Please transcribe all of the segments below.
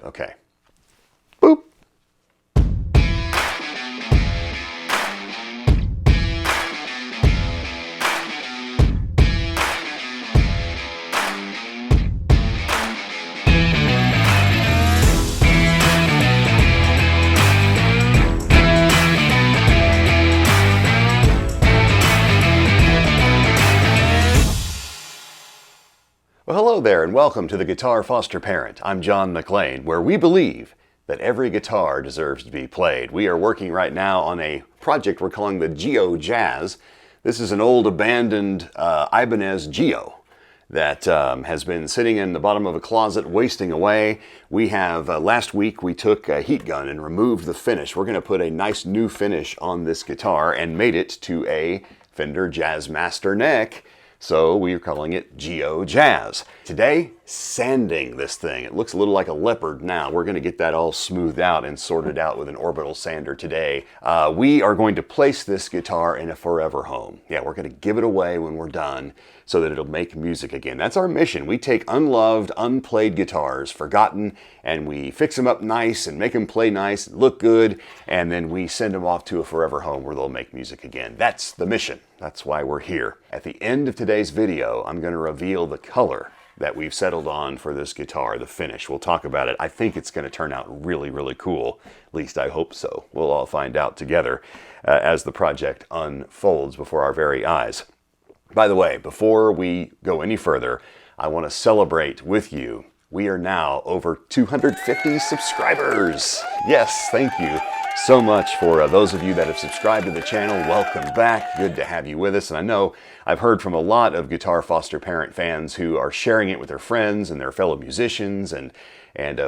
Okay. Boop. Well, hello there, and welcome to the Guitar Foster Parent. I'm John McLain, where we believe that every guitar deserves to be played. We are working right now on a project we're calling the Gio-Jazz. This is an old abandoned Ibanez Gio that has been sitting in the bottom of a closet wasting away. We have, last week we took a heat gun and removed the finish. We're going to put a nice new finish on this guitar and made it to a Fender Jazzmaster neck. So we are calling it Gio-Jazz. Today, sanding this thing. It looks a little like a leopard now. We're going to get that all smoothed out and sorted out with an orbital sander today. We are going to place this guitar in a forever home. Yeah, we're going to give it away when we're done so that it'll make music again. That's our mission. We take unloved, unplayed guitars, forgotten, and we fix them up nice and make them play nice, look good, and then we send them off to a forever home where they'll make music again. That's the mission. That's why we're here. At the end of today's video, I'm going to reveal the color that we've settled on for this guitar, the finish. We'll talk about it. I think it's going to turn out really, really cool. At least I hope so. We'll all find out together as the project unfolds before our very eyes. By the way, before we go any further, I want to celebrate with you. We are now over 250 subscribers. Yes, thank you so much for those of you that have subscribed to the channel. Welcome back. Good to have you with us. And I know I've heard from a lot of Guitar Foster Parent fans who are sharing it with their friends and their fellow musicians and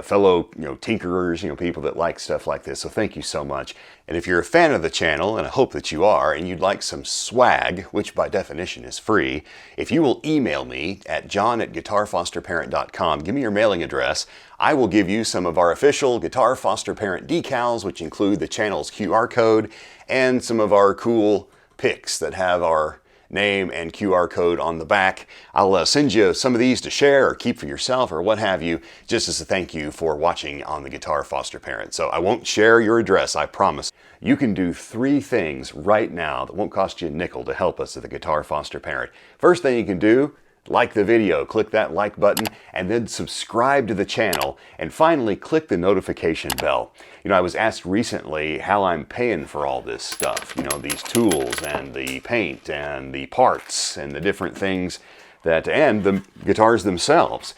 fellow tinkerers, people that like stuff like this. So thank you so much. And if you're a fan of the channel, and I hope that you are, and you'd like some swag, which by definition is free, if you will email me at john@guitarfosterparent.com, give me your mailing address, I will give you some of our official Guitar Foster Parent decals, which include the channel's QR code and some of our cool pics that have our name and QR code on the back. I'll send you some of these to share or keep for yourself or what have you, just as a thank you for watching on the Guitar Foster Parent. So I won't share your address, I promise. You can do 3 things right now that won't cost you a nickel to help us at the Guitar Foster Parent. First thing you can do, like the video, click that like button, and then subscribe to the channel, and finally click the notification bell. I was asked recently how I'm paying for all this stuff, these tools and the paint and the parts and the different things and the guitars themselves,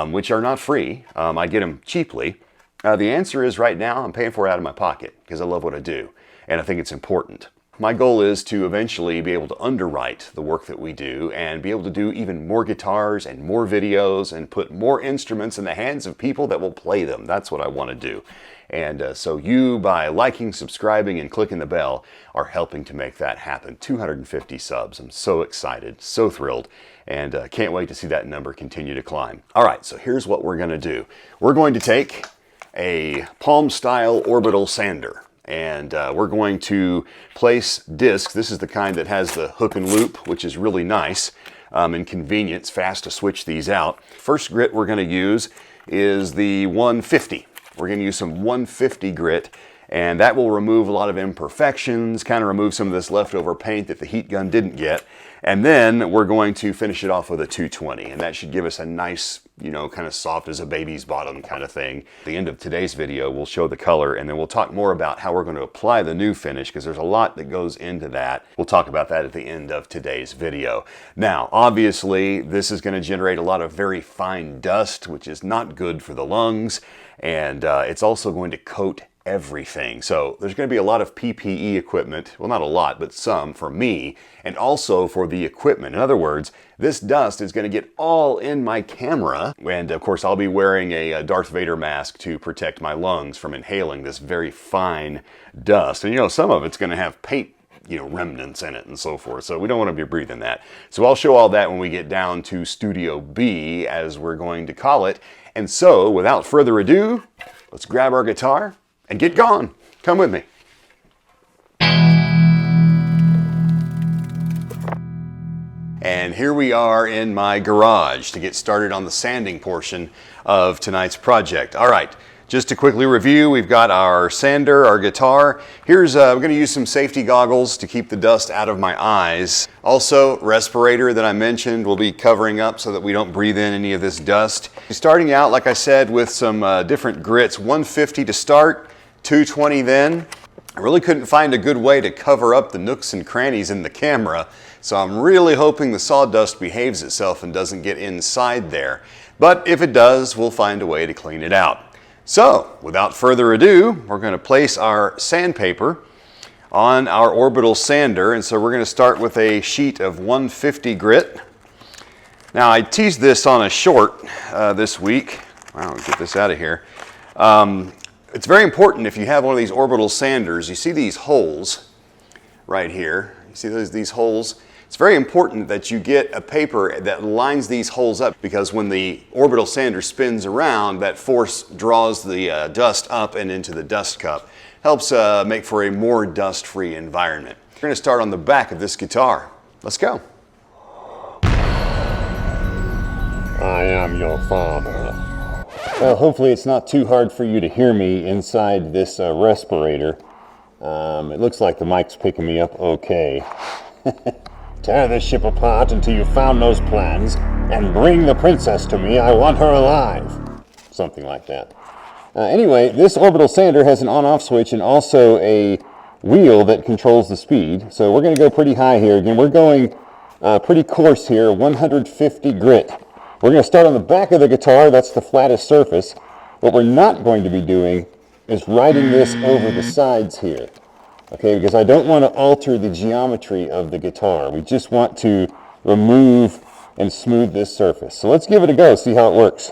which are not free. I get them cheaply. The answer is right now I'm paying for it out of my pocket because I love what I do, and I think it's important. My goal is to eventually be able to underwrite the work that we do and be able to do even more guitars and more videos and put more instruments in the hands of people that will play them. That's what I want to do. And so you, by liking, subscribing, and clicking the bell, are helping to make that happen. 250 subs. I'm so excited, so thrilled, and can't wait to see that number continue to climb. All right, so here's what we're going to do. We're going to take a palm-style orbital sander. And we're going to place discs. This is the kind that has the hook and loop, which is really nice and convenient. It's fast to switch these out. First grit we're going to use is the 150. We're going to use some 150 grit, and that will remove a lot of imperfections, kind of remove some of this leftover paint that the heat gun didn't get. And then we're going to finish it off with a 220, and that should give us a nice, kind of soft as a baby's bottom kind of thing. At the end of today's video, we'll show the color, and then we'll talk more about how we're going to apply the new finish, because there's a lot that goes into that. We'll talk about that at the end of today's video. Now, obviously, this is going to generate a lot of very fine dust, which is not good for the lungs, and it's also going to coat everything. So there's going to be a lot of PPE equipment, well, not a lot, but some for me, and also for the equipment. In other words, this dust is going to get all in my camera, and of course I'll be wearing a Darth Vader mask to protect my lungs from inhaling this very fine dust. And some of it's going to have paint remnants in it and so forth, so we don't want to be breathing that. So I'll show all that when we get down to Studio B, as we're going to call it. And so, without further ado, let's grab our guitar and get gone. Come with me. And here we are in my garage to get started on the sanding portion of tonight's project. All right, Just to quickly review, we've got our sander, our guitar. Here's, we're going to use some safety goggles to keep the dust out of my eyes. Also, respirator that I mentioned will be covering up so that we don't breathe in any of this dust. Starting out, like I said, with some different grits. 150 to start, 220 then. I really couldn't find a good way to cover up the nooks and crannies in the camera, so I'm really hoping the sawdust behaves itself and doesn't get inside there. But if it does, we'll find a way to clean it out. So, without further ado, we're going to place our sandpaper on our orbital sander, and so we're going to start with a sheet of 150 grit. Now, I teased this on a short this week. Wow, get this out of here. It's very important if you have one of these orbital sanders, you see these holes right here. You see these holes? It's very important that you get a paper that lines these holes up, because when the orbital sander spins around, that force draws the dust up and into the dust cup. Helps make for a more dust-free environment. We're going to start on the back of this guitar. Let's go. I am your father. Well, hopefully it's not too hard for you to hear me inside this respirator. It looks like the mic's picking me up okay. Tear this ship apart until you found those plans, and bring the princess to me. I want her alive. Something like that. Anyway, this orbital sander has an on-off switch and also a wheel that controls the speed. So we're going to go pretty high here. Again, we're going pretty coarse here, 150 grit. We're going to start on the back of the guitar. That's the flattest surface. What we're not going to be doing is riding this over the sides here. Okay, because I don't want to alter the geometry of the guitar. We just want to remove and smooth this surface. So let's give it a go, see how it works.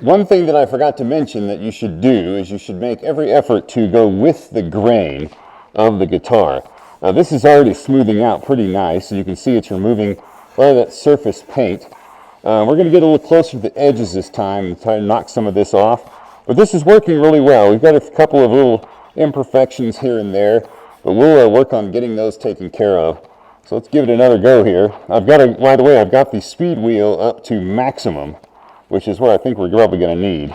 One thing that I forgot to mention that you should do is you should make every effort to go with the grain of the guitar. This is already smoothing out pretty nice, so you can see it's removing a lot of that surface paint. We're going to get a little closer to the edges this time and try to knock some of this off. But this is working really well. We've got a couple of little imperfections here and there, but we'll work on getting those taken care of. So let's give it another go here. By the way, I've got the speed wheel up to maximum, which is what I think we're probably going to need.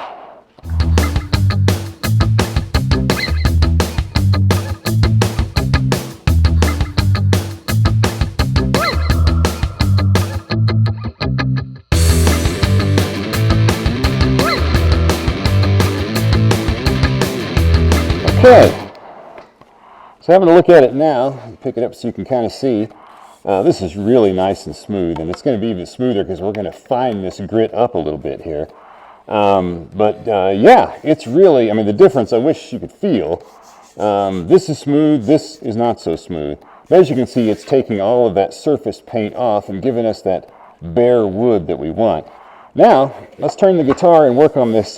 Okay, so having a look at it now, pick it up so you can kind of see. This is really nice and smooth, and it's going to be even smoother because we're going to fine this grit up a little bit here. Yeah, it's really, I mean, the difference I wish you could feel. This is smooth, this is not so smooth. But as you can see, it's taking all of that surface paint off and giving us that bare wood that we want. Now, let's turn the guitar and work on this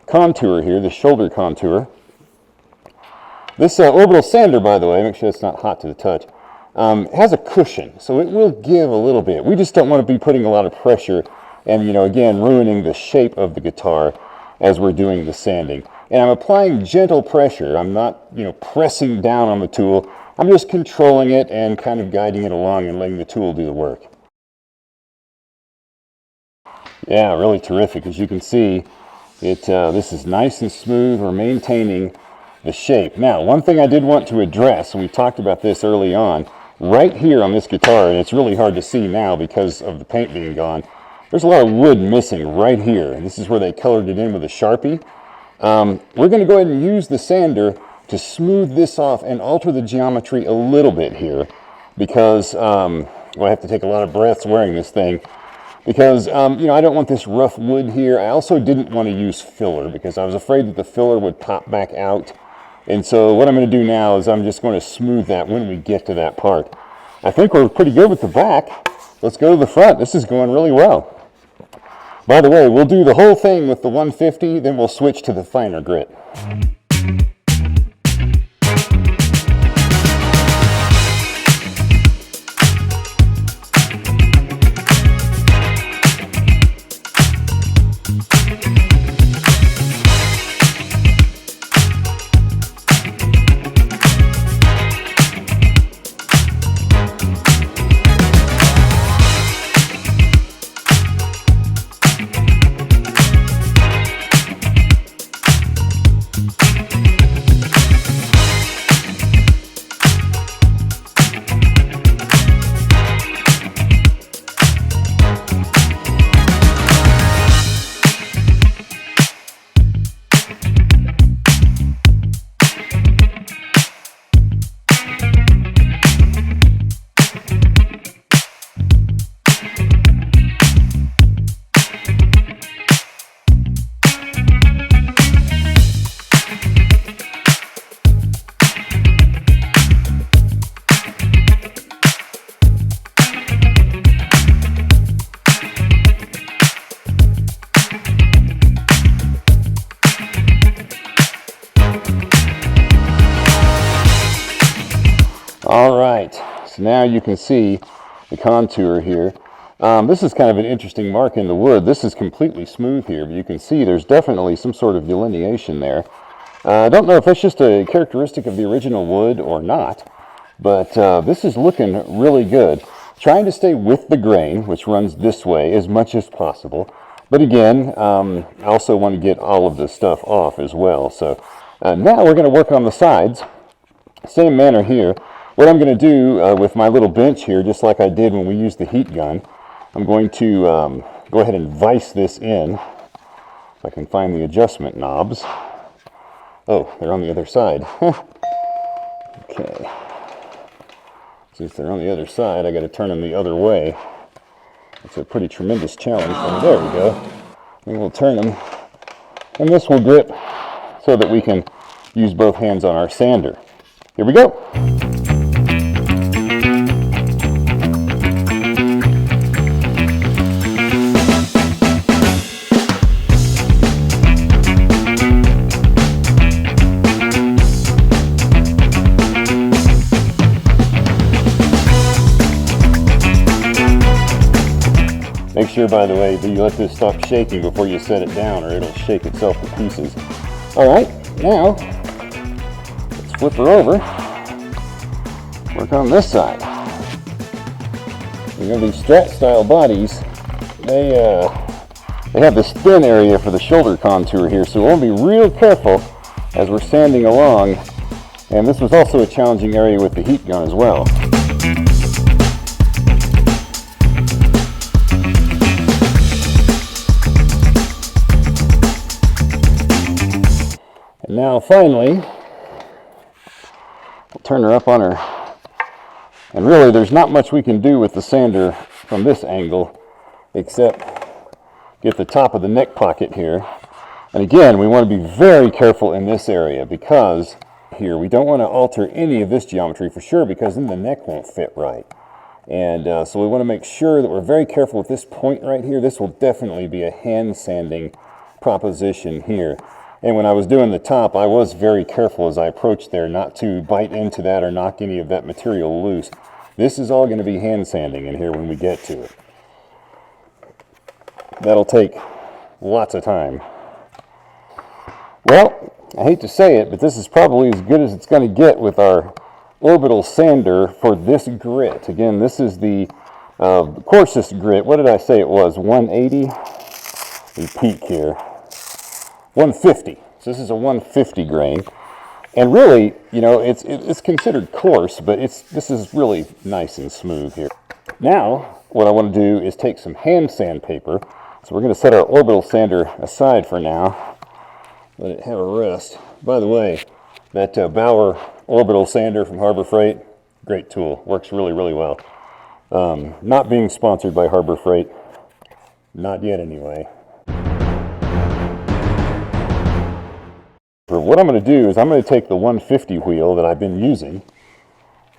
contour here, the shoulder contour. This orbital sander, by the way, make sure it's not hot to the touch, has a cushion, so it will give a little bit. We just don't want to be putting a lot of pressure and, you know, again, ruining the shape of the guitar as we're doing the sanding. And I'm applying gentle pressure. I'm not, you know, pressing down on the tool. I'm just controlling it and kind of guiding it along and letting the tool do the work. Yeah, really terrific. As you can see, this is nice and smooth. We're maintaining the shape. Now, one thing I did want to address, and we talked about this early on, right here on this guitar, and it's really hard to see now because of the paint being gone, there's a lot of wood missing right here. This is where they colored it in with a Sharpie. We're going to go ahead and use the sander to smooth this off and alter the geometry a little bit here, because well, I have to take a lot of breaths wearing this thing, because you know, I don't want this rough wood here. I also didn't want to use filler because I was afraid that the filler would pop back out. And so what I'm going to do now is I'm just going to smooth that when we get to that part. I think we're pretty good with the back. Let's go to the front. This is going really well. By the way, we'll do the whole thing with the 150, then we'll switch to the finer grit. All right, so now you can see the contour here. This is kind of an interesting mark in the wood. This is completely smooth here, but you can see there's definitely some sort of delineation there. I don't know if that's just a characteristic of the original wood or not, but this is looking really good. Trying to stay with the grain, which runs this way, as much as possible. But again, I also want to get all of this stuff off as well. So now we're going to work on the sides. Same manner here. What I'm going to do with my little bench here, just like I did when we used the heat gun, I'm going to go ahead and vise this in. If I can find the adjustment knobs. Oh, they're on the other side. Okay. Since they're on the other side, I got to turn them the other way. It's a pretty tremendous challenge. And there we go. And we'll turn them. And this will grip so that we can use both hands on our sander. Here we go. Make sure, by the way, that you let this stop shaking before you set it down, or it'll shake itself to pieces. All right, now let's flip her over. Work on this side. You know, these Strat-style bodies, they have this thin area for the shoulder contour here, so we'll be real careful as we're sanding along. And this was also a challenging area with the heat gun as well. And now finally, we'll turn her up on her. And really, there's not much we can do with the sander from this angle, except get the top of the neck pocket here. And again, we want to be very careful in this area, because here we don't want to alter any of this geometry for sure, because then the neck won't fit right. And so we want to make sure that we're very careful with this point right here. This will definitely be a hand sanding proposition here. And when I was doing the top, I was very careful as I approached there not to bite into that or knock any of that material loose. This is all going to be hand sanding in here when we get to it. That'll take lots of time. Well, I hate to say it, but this is probably as good as it's going to get with our orbital sander for this grit. Again, this is the coarsest grit. What did I say it was? 180? We peak here. 150. So this is a 150 grain. And really, you know, it's considered coarse, but this is really nice and smooth here. Now, what I want to do is take some hand sandpaper. So we're going to set our orbital sander aside for now. Let it have a rest. By the way, that Bauer orbital sander from Harbor Freight, great tool. Works really, really well. Not being sponsored by Harbor Freight. Not yet, anyway. For what I'm going to do is I'm going to take the 150 wheel that I've been using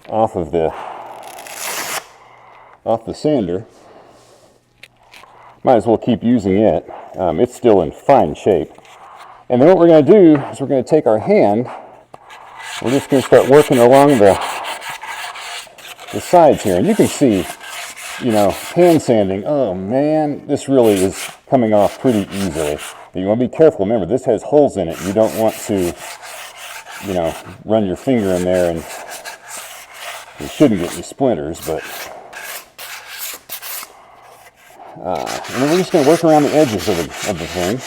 off the sander. Might as well keep using it. It's still in fine shape. And then what we're going to do is we're going to take our hand. We're just going to start working along the sides here. And you can see, you know, hand sanding, oh man, this really is coming off pretty easily. You want to be careful. Remember, this has holes in it. You don't want to, you know, run your finger in there, and you shouldn't get any splinters, but and then we're just going to work around the edges of the thing.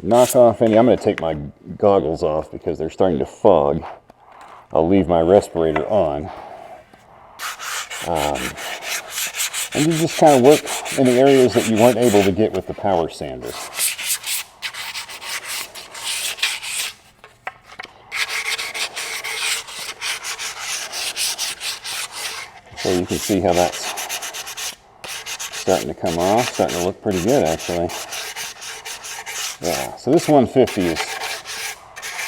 Knock off any. I'm going to take my goggles off because they're starting to fog. I'll leave my respirator on. And you just kind of work in the areas that you weren't able to get with the power sander. So you can see how that's starting to come off, starting to look pretty good actually. Yeah, so this 150 is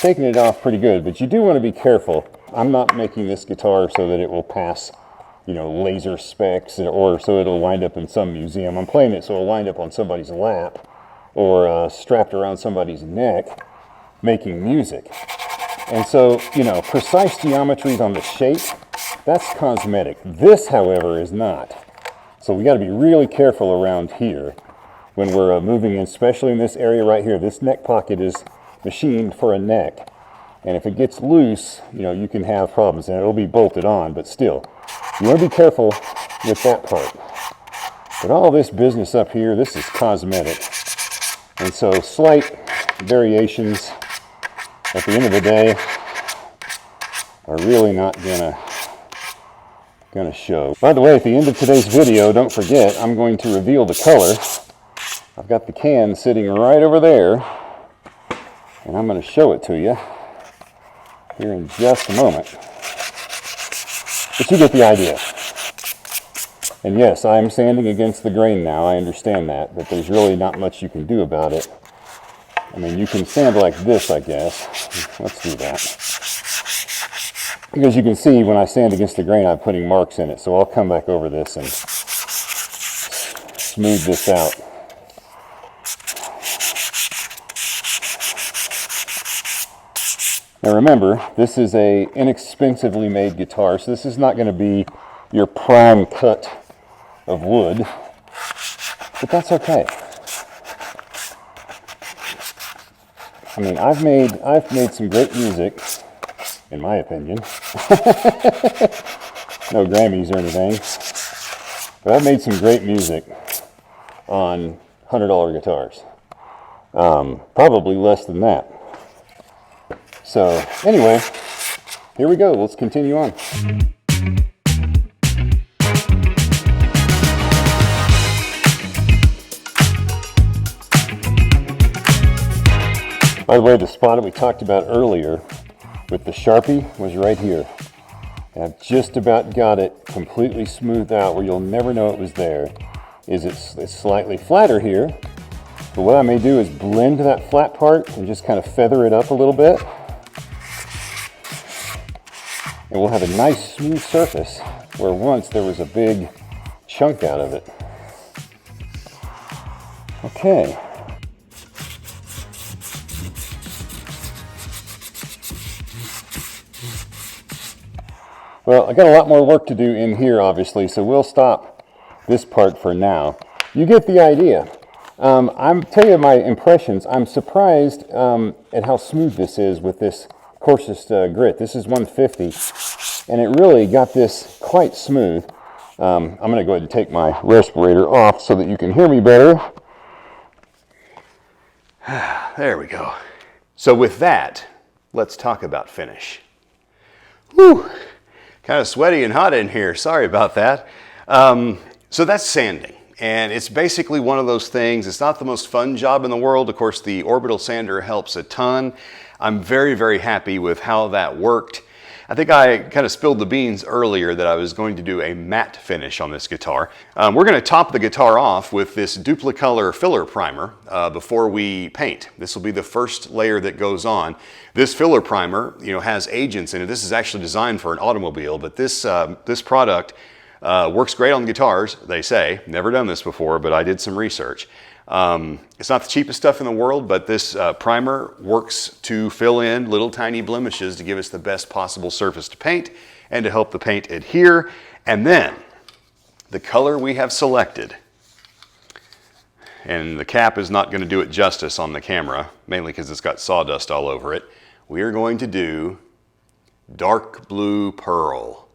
taking it off pretty good, but you do want to be careful. I'm not making this guitar so that it will pass, you know, laser specs, or so it'll wind up in some museum. I'm playing it so it'll wind up on somebody's lap or strapped around somebody's neck making music. And so, you know, precise geometries on the shape, that's cosmetic. This, however, is not. So we got to be really careful around here when we're moving in, especially in this area right here. This neck pocket is machined for a neck. And if it gets loose, you know, you can have problems, and it'll be bolted on, but still, you want to be careful with that part. But all this business up here, this is cosmetic. And so slight variations at the end of the day are really not gonna show. By the way, at the end of today's video, don't forget, I'm going to reveal the color. I've got the can sitting right over there, and I'm going to show it to you here in just a moment. But you get the idea. And yes, I'm sanding against the grain now, I understand that, but there's really not much you can do about it. I mean, you can sand like this, I guess. Let's do that. Because you can see when I sand against the grain, I'm putting marks in it, so I'll come back over this and smooth this out. Now remember, this is a inexpensively made guitar, so this is not going to be your prime cut of wood, but that's okay. I mean, I've made some great music, in my opinion. No Grammys or anything, but I've made some great music on $100 guitars. Probably less than that. So anyway, here we go. Let's continue on. By the way, the spot that we talked about earlier with the Sharpie was right here. And I've just about got it completely smoothed out where you'll never know it was there. It's slightly flatter here, but what I may do is blend that flat part and just kind of feather it up a little bit. And we'll have a nice smooth surface where once there was a big chunk out of it. Okay. Well, I got a lot more work to do in here, obviously, so we'll stop this part for now. You get the idea. I'm telling you my impressions. I'm surprised at how smooth this is with this coarsest grit. This is 150, and it really got this quite smooth. I'm going to go ahead and take my respirator off so that you can hear me better. There we go. So with that, let's talk about finish. Whew, kind of sweaty and hot in here. Sorry about that. So that's sanding. And it's basically one of those things. It's not the most fun job in the world. Of course, the orbital sander helps a ton. I'm very, very happy with how that worked. I think I kind of spilled the beans earlier that I was going to do a matte finish on this guitar. We're going to top the guitar off with this Duplicolor filler primer before we paint. This will be the first layer that goes on. This filler primer, has agents in it. This is actually designed for an automobile, but this product works great on guitars, they say. Never done this before, but I did some research. It's not the cheapest stuff in the world, but this primer works to fill in little tiny blemishes to give us the best possible surface to paint and to help the paint adhere. And then the color we have selected, and the cap is not going to do it justice on the camera, mainly because it's got sawdust all over it. We are going to do dark blue pearl.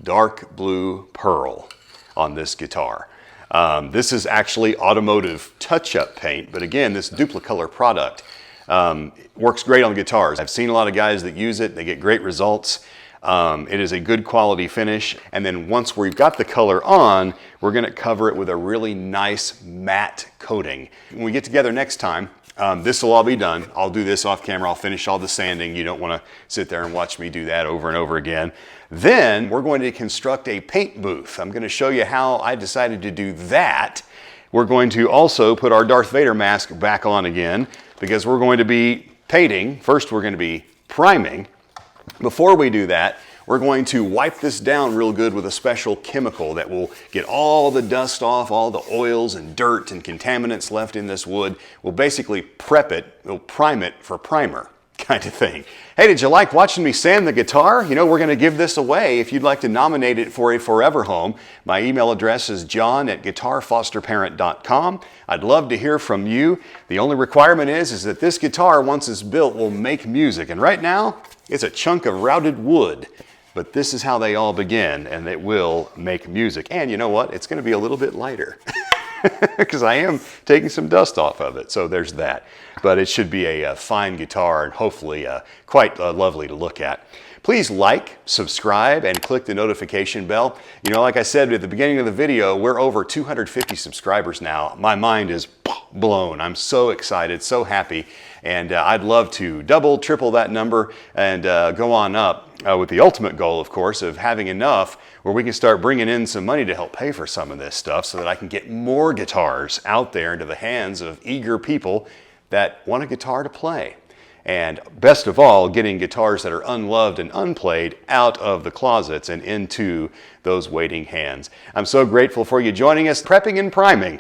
Dark blue pearl on this guitar. This is actually automotive touch-up paint, but again, this Duplicolor product works great on guitars. I've seen a lot of guys that use it. They get great results. It is a good quality finish, and then once we've got the color on, we're going to cover it with a really nice matte coating. When we get together next time, this will all be done. I'll do this off camera. I'll finish all the sanding. You don't want to sit there and watch me do that over and over again. Then we're going to construct a paint booth. I'm going to show you how I decided to do that. We're going to also put our Darth Vader mask back on again because we're going to be painting. First, we're going to be priming. Before we do that, we're going to wipe this down real good with a special chemical that will get all the dust off, all the oils and dirt and contaminants left in this wood. We'll basically prep it, we'll prime it for primer kind of thing. Hey, did you like watching me sand the guitar? We're going to give this away if you'd like to nominate it for a forever home. My email address is john@guitarfosterparent.com. I'd love to hear from you. The only requirement is that this guitar, once it's built, will make music. And right now, it's a chunk of routed wood. But this is how they all begin, and it will make music. And you know what? It's going to be a little bit lighter because I am taking some dust off of it. So there's that. But it should be a fine guitar and hopefully quite lovely to look at. Please like, subscribe, and click the notification bell. Like I said at the beginning of the video, we're over 250 subscribers now. My mind is blown. I'm so excited, so happy. And I'd love to double, triple that number and go on up with the ultimate goal, of course, of having enough where we can start bringing in some money to help pay for some of this stuff so that I can get more guitars out there into the hands of eager people that want a guitar to play. And best of all, getting guitars that are unloved and unplayed out of the closets and into those waiting hands. I'm so grateful for you joining us. Prepping and priming,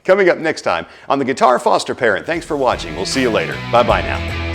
coming up next time on the Guitar Foster Parent. Thanks for watching. We'll see you later. Bye-bye now.